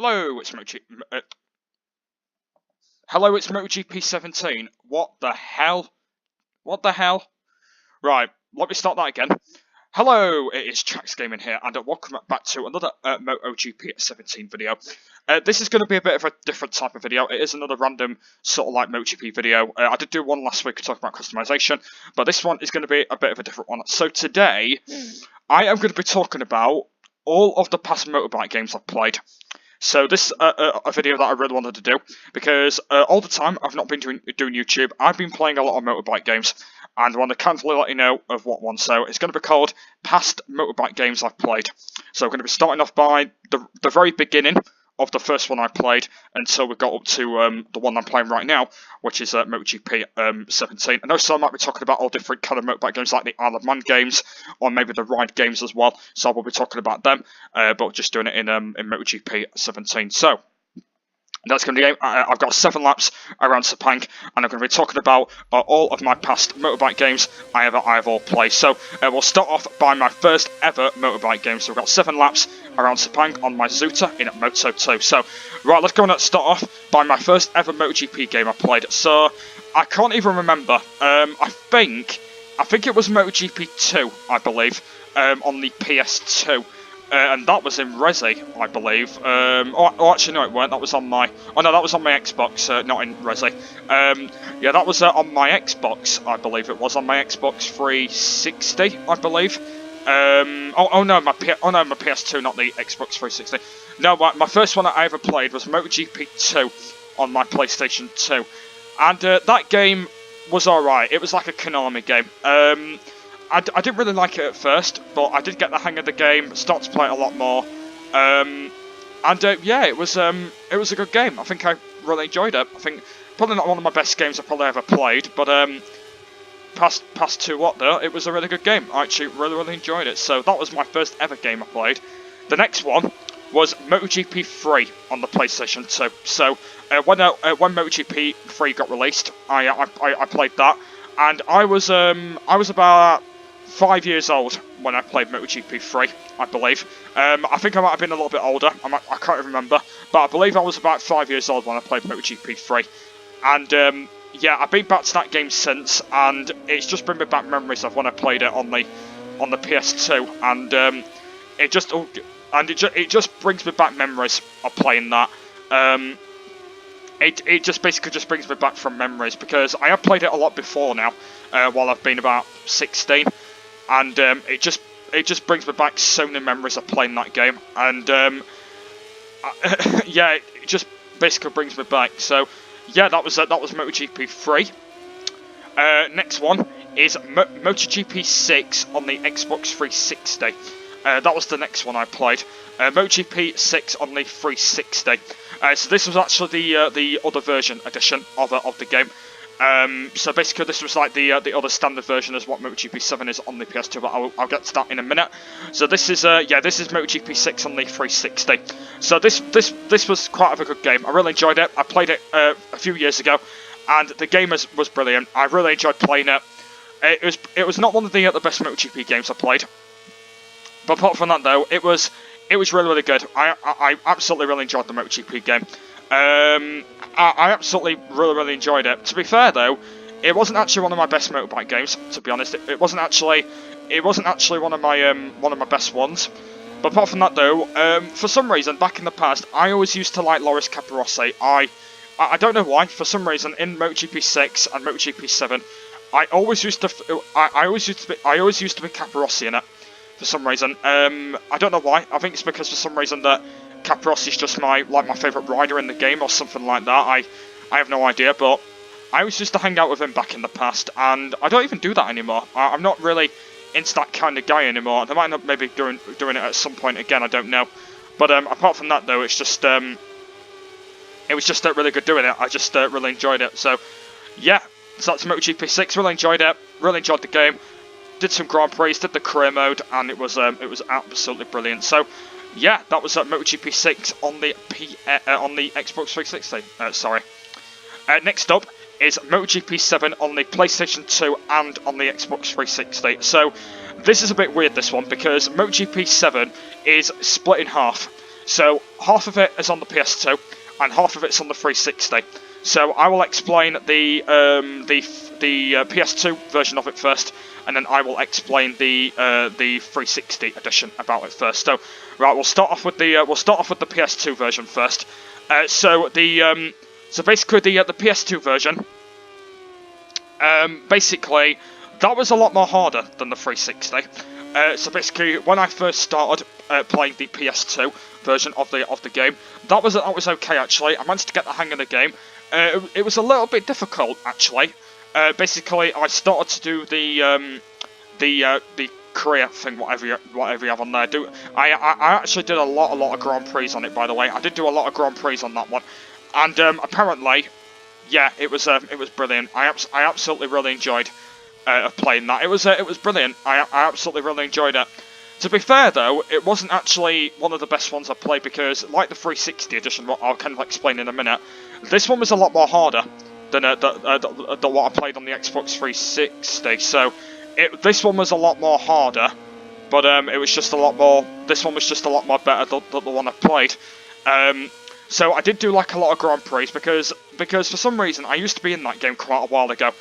Hello, Hello, it's MotoGP 17. What the hell? What the hell? Right, let me start that again. Hello, it is Trax Gaming here, and welcome back to another MotoGP 17 video. This is going to be a bit of a different type of video. It is another random sort of like MotoGP video. I did do one last week talking about customization, but this one is going to be a bit of a different one. So today, I am going to be talking about all of the past motorbike games I've played. So this is a video that I really wanted to do, because all the time I've not been doing YouTube. I've been playing a lot of motorbike games, and I want to kindly let you know of what one. So it's going to be called Past Motorbike Games I've Played. So we're going to be starting off by the very beginning of the first one I played until we got up to the one I'm playing right now, which is MotoGP 17. And also I might be talking about all different kind of motorbike games, like the Isle of Man games, or maybe the Ride games as well. So I will be talking about them, but just doing it in MotoGP 17. So that's going to be the game. I've got 7 laps around Sepang, and I'm going to be talking about all of my past motorbike games I have all played. So we'll start off by my first ever motorbike game. So we've got 7 laps around Sepang on my Zuta in Moto 2. So, right, let's go and start off by my first ever MotoGP game I played. So, I can't even remember. I think it was MotoGP 2, I believe, on the PS2. And that was in Resi, I believe. Actually, no, it weren't. That was on my... Oh, no, that was on my Xbox, not in Resi. Yeah, that was on my Xbox, I believe it was. On my Xbox 360, I believe. No, my PS2, not the Xbox 360. No, my first one that I ever played was MotoGP 2 on my PlayStation 2. And that game was alright. It was like a Konami game. I didn't really like it at first, but I did get the hang of the game, started to play it a lot more, yeah, it was a good game. I think I really enjoyed it. I think probably not one of my best games I've probably ever played, but past to what though, it was a really good game. I actually really enjoyed it. So that was my first ever game I played. The next one was MotoGP 3 on the PlayStation 2. So when MotoGP 3 got released, I played that, and I was about 5 years old when I played MotoGP 3, I believe. I think I might have been a little bit older, I can't remember, but I believe I was about 5 years old when I played MotoGP 3. And yeah, I've been back to that game since, and it's just bring me back memories of when I played it on the PS2, and it just brings me back memories of playing that. It just basically just brings me back from memories, because I have played it a lot before now, while I've been about 16. And it just brings me back so many memories of playing that game, and yeah, it just basically brings me back. So yeah, that was MotoGP 3. Next one is MotoGP 6 on the Xbox 360. That was the next one I played. MotoGP 6 on the 360. So this was actually the other version edition of the game. So basically this was like the other standard version as what MotoGP 7 is on the PS2, but I'll get to that in a minute. So this is this is MotoGP 6 on the 360. So this was quite a good game. I really enjoyed it. I played it a few years ago, and the game was brilliant. I really enjoyed playing it. It was not one of the best MotoGP games I played, but apart from that though, it was really good. I absolutely really enjoyed the MotoGP game. I absolutely really enjoyed it. To be fair though, it wasn't actually one of my best motorbike games. To be honest, it wasn't actually one of my best ones. But apart from that though, for some reason back in the past, I always used to like Loris Capirossi. I don't know why. For some reason in MotoGP 6 and MotoGP 7, I always used to be Capirossi in it. For some reason, I don't know why. I think it's because for some reason that Capirossi's just my favourite rider in the game or something like that. I have no idea, but I always used to hang out with him back in the past, and I don't even do that anymore. I'm not really into that kind of guy anymore. They might not maybe doing it at some point again, I don't know. But apart from that though, it's just it was just really good doing it. I just really enjoyed it. So yeah, so that's MotoGP 6. Really enjoyed it. Really enjoyed the game. Did some Grand Prix, did the career mode, and it was absolutely brilliant. So yeah, that was MotoGP 6 on the Xbox 360. Sorry. Next up is MotoGP 7 on the PlayStation 2 and on the Xbox 360. So this is a bit weird, this one, because MotoGP 7 is split in half. So half of it is on the PS2 and half of it's on the 360. So I will explain the PS2 version of it first, and then I will explain the 360 edition about it first. So right, we'll start off with the PS2 version first. So basically the PS2 version, basically that was a lot more harder than the 360. So basically, when I first started playing the PS2 version of the game, that was okay actually. I managed to get the hang of the game. It was a little bit difficult actually. Basically, I started to do the career thing, whatever you have on there. I actually did a lot of Grand Prix on it, by the way. I did do a lot of Grand Prix on that one, and apparently, yeah, it was brilliant. I absolutely really enjoyed playing that. It was brilliant. I absolutely really enjoyed it. To be fair though, it wasn't actually one of the best ones I played because, like the 360 edition, what I'll kind of explain in a minute, this one was a lot more harder than what I played on the Xbox 360. So this one was a lot more harder, but it was just a lot more. This one was just a lot more better than the one I played. So I did do like a lot of Grand Prix because for some reason I used to be in that game quite a while ago.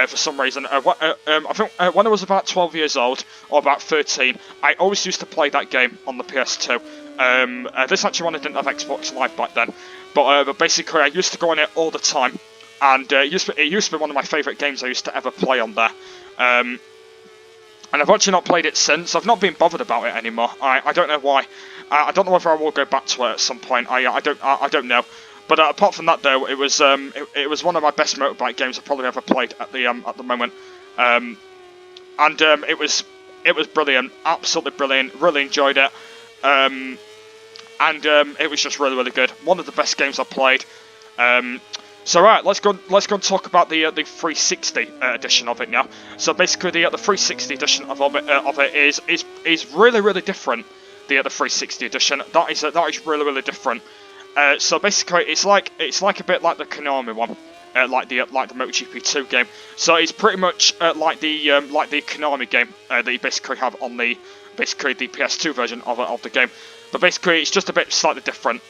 For some reason, I think when I was about 12 years old, or about 13, I always used to play that game on the PS2. This actually one I didn't have Xbox Live back then, but basically I used to go on it all the time, and it used to be one of my favourite games I used to ever play on there. And I've actually not played it since. I've not been bothered about it anymore. I don't know why. I don't know whether I will go back to it at some point. I don't know. But apart from that, though, it was one of my best motorbike games I've probably ever played at the moment, and it was brilliant, absolutely brilliant. Really enjoyed it, and it was just really good. One of the best games I've played. So right, let's go and talk about the 360 edition of it now. So basically, the 360 edition of it is really different. The 360 edition that is really different. So basically, it's like a bit like the Konami one, like the MotoGP 2 game. So it's pretty much like the Konami game that you basically have on the PS2 version of the game. But basically, it's just a bit slightly different.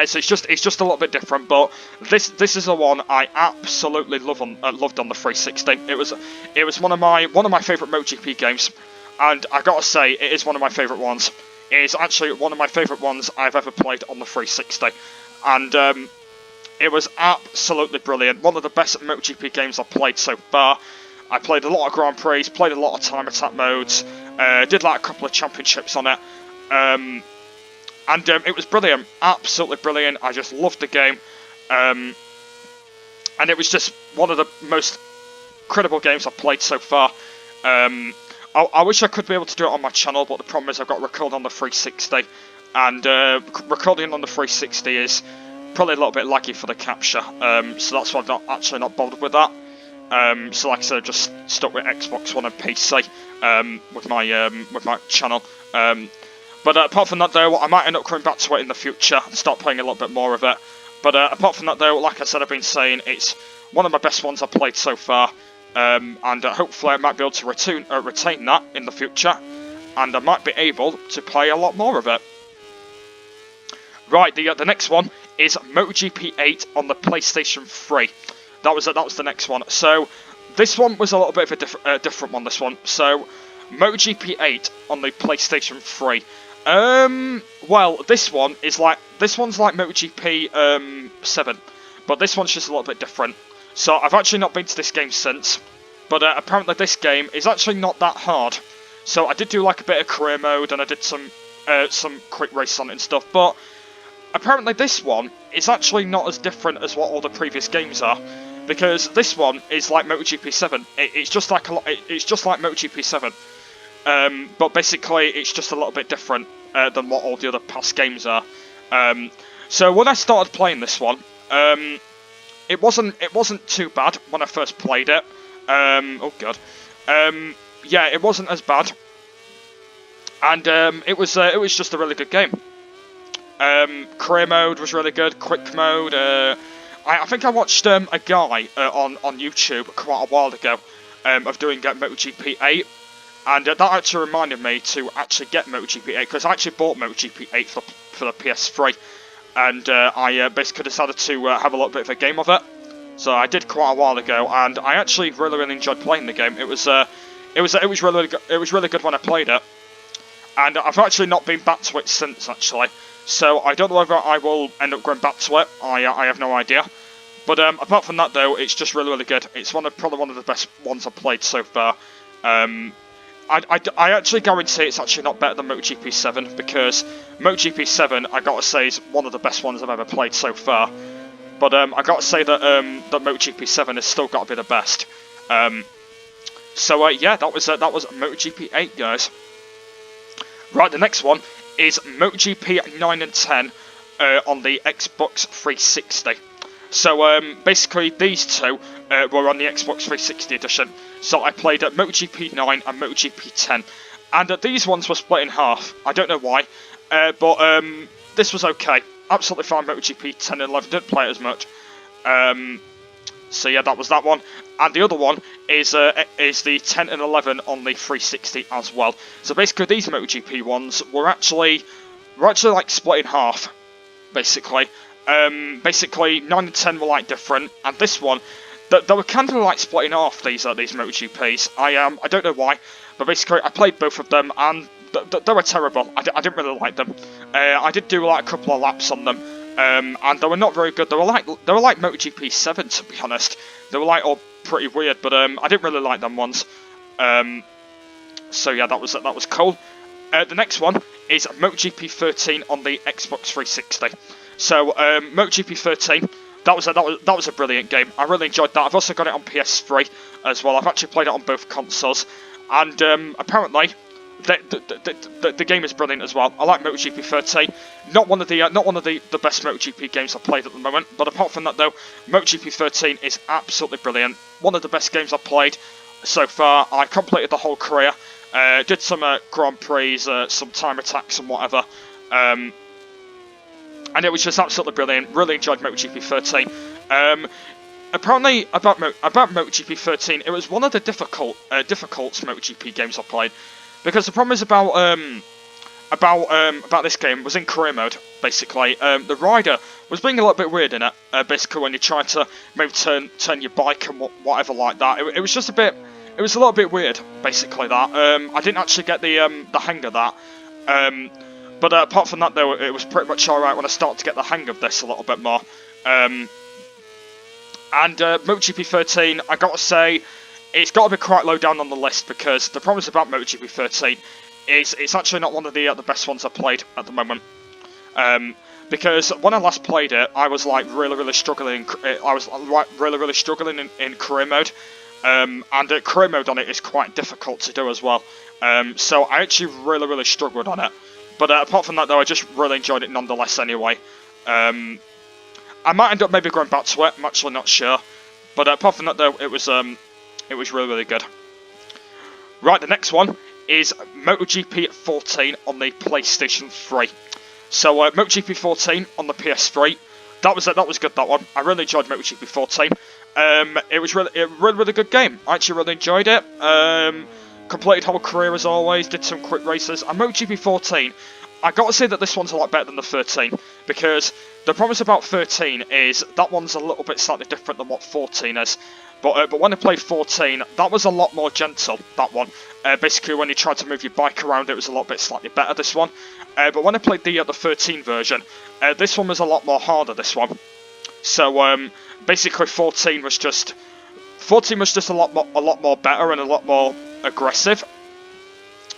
So it's just a little bit different. But this is the one I absolutely loved on the 360. It was one of my favourite MotoGP games, and I gotta say, it is one of my favourite ones. It is actually one of my favourite ones I've ever played on the 360, and it was absolutely brilliant. One of the best MotoGP games I've played so far. I played a lot of Grand Prix, played a lot of time attack modes, did like a couple of championships on it, and it was brilliant, absolutely brilliant. I just loved the game, and it was just one of the most incredible games I've played so far. I wish I could be able to do it on my channel, but the problem is I've got to record on the 360, and recording on the 360 is probably a little bit laggy for the capture, so that's why I'm not bothered with that. So like I said, I've just stuck with Xbox One and PC with my channel. But apart from that though, I might end up coming back to it in the future and start playing a little bit more of it. But apart from that though, like I said, I've been saying, it's one of my best ones I've played so far. And hopefully I might be able to retain that in the future, and I might be able to play a lot more of it. Right, the next one is MotoGP 8 on the PlayStation 3. That was the next one. So this one was a little bit of a different one. This one, so MotoGP 8 on the PlayStation 3. Well, this one's like MotoGP 7, but this one's just a little bit different. So I've actually not been to this game since, but apparently this game is actually not that hard. So I did do like a bit of career mode, and I did some quick race on it and stuff, but apparently this one is actually not as different as what all the previous games are, because this one is like MotoGP 7. It's just like MotoGP 7, but basically it's just a little bit different than what all the other past games are. So when I started playing this one, it wasn't too bad when I first played it. Oh god. Yeah, it wasn't as bad, and it was just a really good game. Career mode was really good. Quick mode. I think I watched a guy on YouTube quite a while ago of doing MotoGP 8, And that actually reminded me to actually get MotoGP 8, because I actually bought MotoGP 8 for the PS3, and I basically decided to have a little bit of a game of it. So I did quite a while ago, and I actually really enjoyed playing the game. It was really good when I played it, and I've actually not been back to it since, actually. So I don't know whether I will end up going back to it. I have no idea. But apart from that, though, it's just really good. It's probably one of the best ones I've played so far. I actually guarantee it's actually not better than MotoGP 7, because MotoGP 7, I gotta say, is one of the best ones I've ever played so far. But I gotta say that that MotoGP 7 has still got to be the best. So yeah, that was MotoGP 8, guys. Right, the next one is MotoGP 9 and 10 on the Xbox 360. So basically, these two were on the Xbox 360 edition. So I played at MotoGP 9 and MotoGP 10, and these ones were split in half. I don't know why, but this was okay. Absolutely fine. MotoGP 10 and 11, didn't play it as much. So yeah, that was that one. And the other one is the 10 and 11 on the 360 as well. So basically, these MotoGP ones were actually like split in half, basically. Basically 9 and 10 were like different, and this one, they were kind of like splitting off these MotoGPs. I don't know why, but basically I played both of them, and they were terrible. I didn't really like them. I did do like a couple of laps on them, and they were not very good. They were like MotoGP 7, to be honest. They were like all pretty weird, but I didn't really like them ones. So yeah, that was cool. The next one is MotoGP 13 on the Xbox 360. So MotoGP 13, that was a brilliant game. I really enjoyed that. I've also got it on PS3 as well. I've actually played it on both consoles, and apparently the game is brilliant as well. I like MotoGP 13. Not one of the best MotoGP games I've played at the moment, but apart from that, though, MotoGP 13 is absolutely brilliant. One of the best games I've played so far. I completed the whole career. Did some Grand Prix, some time attacks and whatever. And it was just absolutely brilliant. Really enjoyed MotoGP 13. Apparently, about MotoGP 13, it was one of the difficult MotoGP games I played, because the problem is about this game was in career mode. Basically, the rider was being a little bit weird in it. Basically, when you try to maybe turn your bike and whatever like that, it was just a bit. It was a little bit weird, basically, that. I didn't actually get the hang of that. But apart from that, though, it was pretty much alright when I started to get the hang of this a little bit more. And MotoGP 13, I gotta say, it's got to be quite low down on the list, because the problem about MotoGP 13 is it's actually not one of the best ones I've played at the moment. Because when I last played it, I was like really struggling. I was really struggling in career mode. And career mode on it is quite difficult to do as well. So I actually really struggled on it. But apart from that, though, I just really enjoyed it nonetheless anyway. I might end up maybe going back to it. I'm actually not sure. But apart from that, though, it was really good. Right, the next one is MotoGP 14 on the PlayStation 3. So MotoGP 14 on the PS3. That was good, that one. I really enjoyed MotoGP 14. It was really good game. I actually really enjoyed it. Completed whole career as always, did some quick races. And MotoGP 14, I gotta say that this one's a lot better than the 13, because the promise about 13 is that one's a little bit slightly different than what 14 is. But when I played 14, that was a lot more gentle, that one. Basically, when you tried to move your bike around, it was a little bit slightly better, this one. But when I played the 13 version, this one was a lot more harder, this one. So basically 14 was just a lot more better and a lot more aggressive,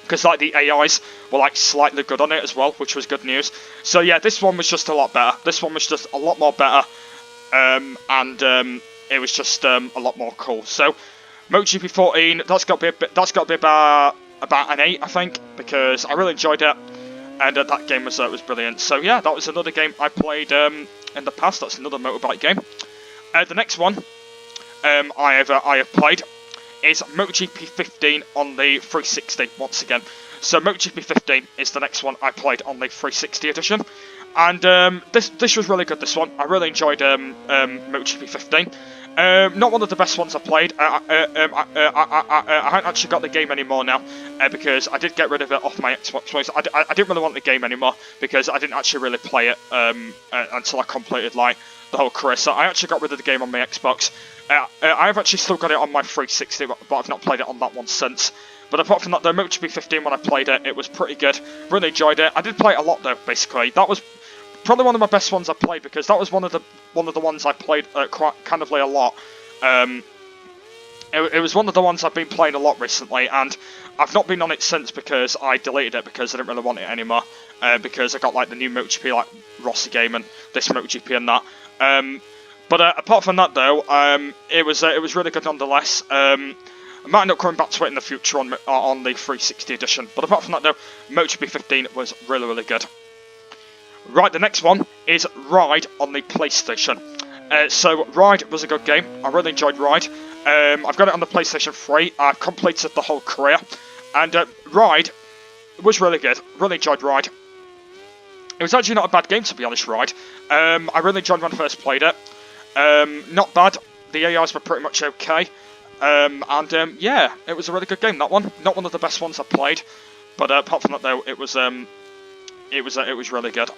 because like the AIs were like slightly good on it as well, which was good news. So yeah, this one was just a lot better. This one was just a lot more better, and it was just a lot more cool. So MotoGP 14, that's got to be about an 8, I think, because I really enjoyed it, and that game was brilliant. So yeah, that was another game I played in the past. That's another motorbike game. The next one I have played is MotoGP 15 on the 360 once again. So MotoGP 15 is the next one I played on the 360 edition, and this was really good. This one I really enjoyed MotoGP 15. Not one of the best ones I played. I haven't actually got the game anymore now because I did get rid of it off my Xbox. I didn't really want the game anymore because I didn't actually really play it until I completed like the whole career. So I actually got rid of the game on my Xbox. I've actually still got it on my 360, but I've not played it on that one since. But apart from that, though, MotoGP 15, when I played it, it was pretty good. Really enjoyed it. I did play it a lot, though, basically. That was probably one of my best ones I played, because that was one of the ones I played quite kind of a lot. It was one of the ones I've been playing a lot recently, and I've not been on it since because I deleted it because I didn't really want it anymore. Because I got like the new MotoGP, like Rossi game, and this MotoGP and that. But apart from that, though, it was really good nonetheless. I might end up coming back to it in the future on the 360 edition. But apart from that, though, MotoGP 15 was really good. Right, the next one is Ride on the PlayStation. So Ride was a good game. I really enjoyed Ride. I've got it on the PlayStation 3. I've completed the whole career. And Ride was really good. Really enjoyed Ride. It was actually not a bad game, to be honest, Ride. I really enjoyed when I first played it. Not bad. The AIs were pretty much okay. Yeah, it was a really good game, that one. Not one of the best ones I've played. But apart from that, though, it was really good.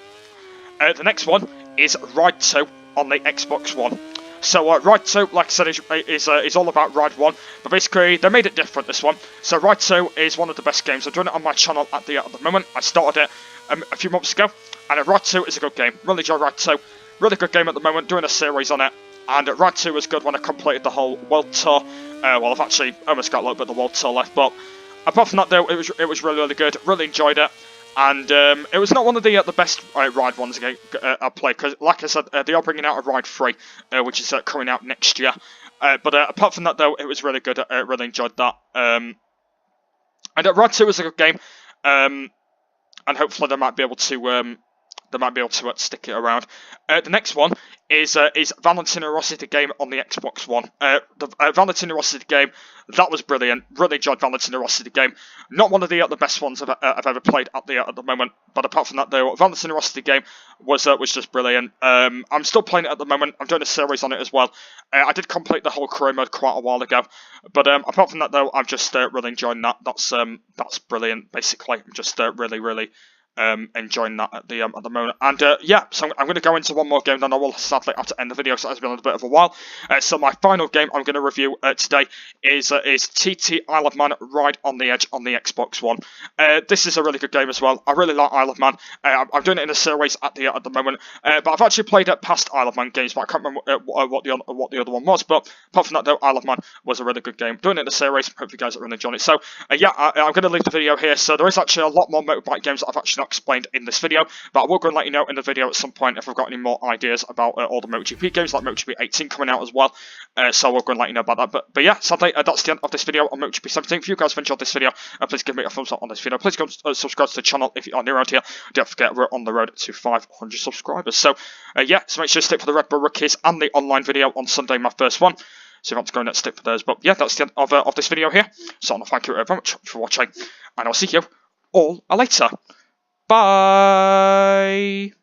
The next one is Ride 2 on the Xbox One. So Ride 2, like I said, is all about Ride 1, but basically they made it different, this one. So Ride 2 is one of the best games. I'm doing it on my channel at the moment. I started it a few months ago, and Ride 2 is a good game. Really enjoy Ride 2. Really good game at the moment, doing a series on it. And Ride 2 was good when I completed the whole World Tour. Well, I've actually almost got a little bit of the World Tour left, but apart from that, though, it was really good. Really enjoyed it. And it was not one of the best Ride ones I played, because, like I said, they are bringing out a Ride 3, which is coming out next year. But apart from that, though, it was really good. I really enjoyed that. And Ride 2 was a good game, and hopefully they might be able to stick it around. The next one is Valentino Rossi the game on the Xbox One. The Valentino Rossi the game, that was brilliant. Really enjoyed Valentino Rossi the game. Not one of the best ones I've ever played at the moment. But apart from that, though, Valentino Rossi the game was just brilliant. I'm still playing it at the moment. I'm doing a series on it as well. I did complete the whole career mode quite a while ago. But apart from that, though, I'm just really enjoying that. That's brilliant. Basically, I'm just really enjoying that at the moment. And yeah, so I'm going to go into one more game, then I will sadly have to end the video, so it's been a bit of a while. So my final game I'm going to review today is TT Isle of Man Ride on the Edge on the Xbox One. This is a really good game as well. I really like Isle of Man. I'm doing it in a series at the moment, but I've actually played past Isle of Man games, but I can't remember what the other one was. But apart from that, though, Isle of Man was a really good game. Doing it in a series. Hope you guys are really enjoying it. So yeah, I'm going to leave the video here. So there is actually a lot more motorbike games that I've actually not explained in this video, but I will go and let you know in the video at some point if I've got any more ideas about all the MotoGP games, like MotoGP 18 coming out as well. So we'll go and let you know about that. But yeah, sadly, that's the end of this video on MotoGP 17. If you guys have enjoyed this video, please give me a thumbs up on this video. Please go and subscribe to the channel if you are new around here. Don't forget, we're on the road to 500 subscribers. So yeah, so make sure to stick for the Red Bull Rookies and the online video on Sunday, my first one. So you want to go and stick for those. But yeah, that's the end of this video here. So I want to thank you very much for watching, and I'll see you all later. Bye.